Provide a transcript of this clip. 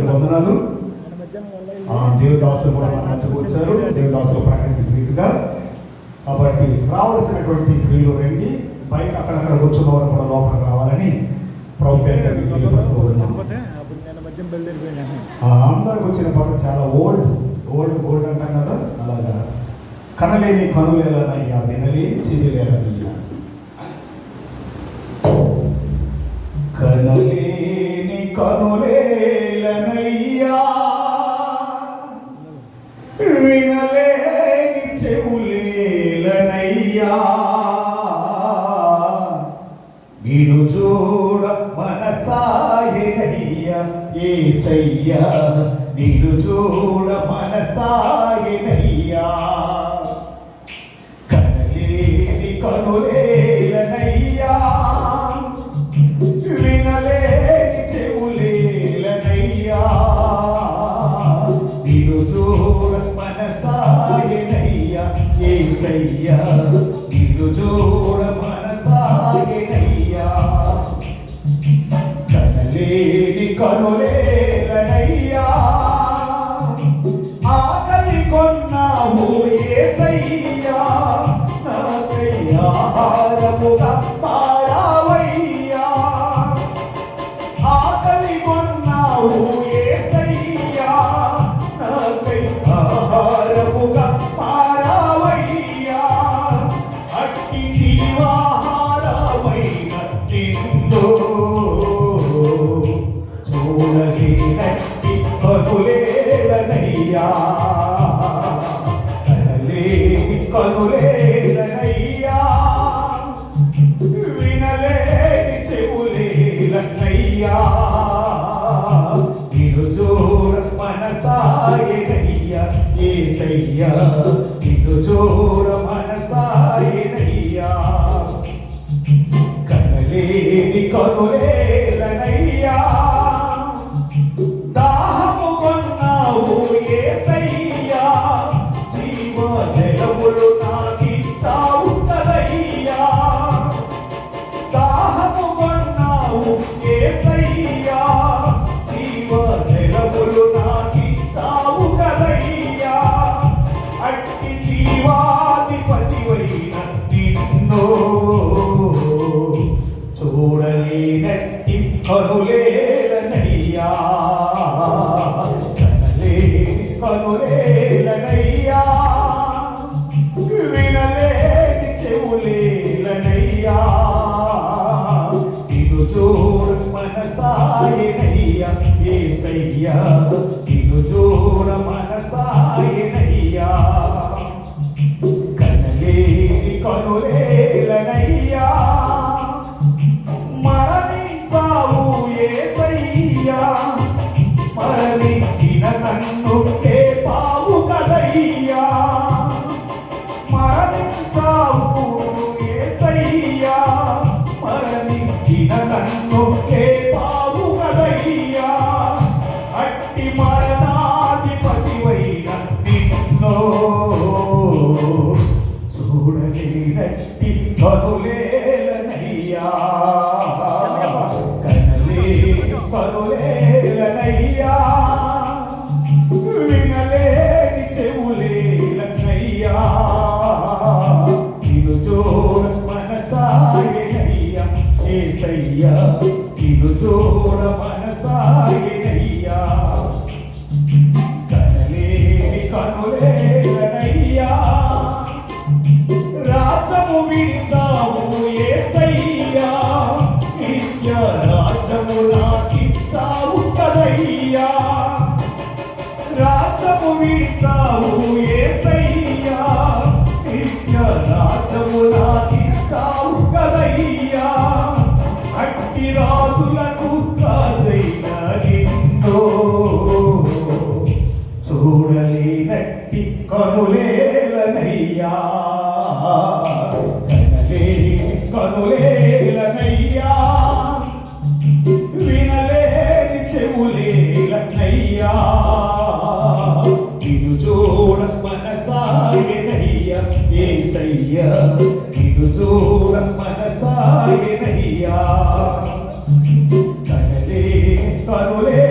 వందనాలు. దేవదాసులు కూడా మన మధ్యకు వచ్చారు. దేవదాసులు ప్రకటించిన రీతిగా కాబట్టి రావాల్సినటువంటి ప్రియులు రండి. బయట అక్కడక్కడ కూర్చున్న వారు కూడా లోపలికి రావాలని అందరికి వచ్చిన పాట చాలా ఓల్డ్ అంటాం కదా, అలాగా కనలేని కనులేలనయ్యా, వినలేని చెవిలేలనయ్యా, కనలేని కనులేలనయ్యా, వినలేని చెవులేలనయ్యా, నిన్ను చూడ మనసాయనయ్యా యేసయ్యా, నిన్ను చూడ మనసాయనయ్యా, కనలేని కనులేలనయ్యా, వినలేని చెవులేలనయ్యా, నిన్ను చూడ మనసాయనయ్యా యేసయ్యా, నిన్ను చూడ మనసాయనయ్యా, కనలేని కనులేలనయ్యా, ఆకలి కొన్నావు యేసయ్యా, నాకై ఆహారముగా మారావయ్యా, ఆకలి కొన్నావు యేసయ్యా, నాకై ఆహారముగా మారావయ్యా, అట్టి జీవాహారమైన నిన్ను చూడలేనట్టి కనులేలనయ్యా, కనలేని కనులేలనయ్యా, వినలేని చెవులేలనయ్యా, నిన్ను చూడ మనసాయనయ్యా యేసయ్యా, నిన్ను చూడ మనసాయనయ్యా, కనలేని కనులేలనయ్యా, దాహము కొన్నావు యేసయ్యా, జీవ జలములు నాకిచ్చావు కదయ్యా, దాహము కొన్నావు యేసయ్యా, జీవ జలములు నాకిచ్చావు కదయ్యా, అట్టి జీవాధిపతివైన నిన్ను చూడలేనట్టి కనులేలనయ్యా, కనలేని కనులేలనయ్యా, వినలేని చెవులేలనయ్యా, నిన్ను చూడ మనసాయనయ్యా యేసయ్యా, నిన్ను చూడ మనసాయనయ్యా, కనలేని కనులేలనయ్యా, మరణించావు యేసయ్యా, మరణించిన నన్ను లేపావు కదయ్యా, మరణించావు యేసయ్యా, మరణించిన నన్ను లేపావు కదయ్యా, అట్టి మరణాధిపతివైన నిన్ను చూడలేనట్టి కనులేలనయ్యా, కనలేని కనులేలనయ్యా, వినలేని చెవులేలనయ్యా, నిన్ను చూడ మనసాయనయ్యా యేసయ్యా, నిన్ను చూడ మనసాయనయ్యా, కనలేని కనులేలనయ్యా, రాజ్యము విడిచావు యేసయ్యా, నిత్య రాజ్యము నాకిచ్చావు కదయ్యా, రాజ్యము విడిచావు యేసయ్యా, నిత్య రాజ్యము నాకిచ్చావు కదయ్యా, అట్టి రాజులకు రాజైన నిన్ను చూడలేనట్టి కనులేలనయ్యా, కనలేని కనులేలనయ్యా, వినలేని చెవులేలనయ్యా, నిన్ను చూడ మనసాయనయ్యా యేసయ్యా, నిన్ను చూడ మనసాయనయ్యా, కనులే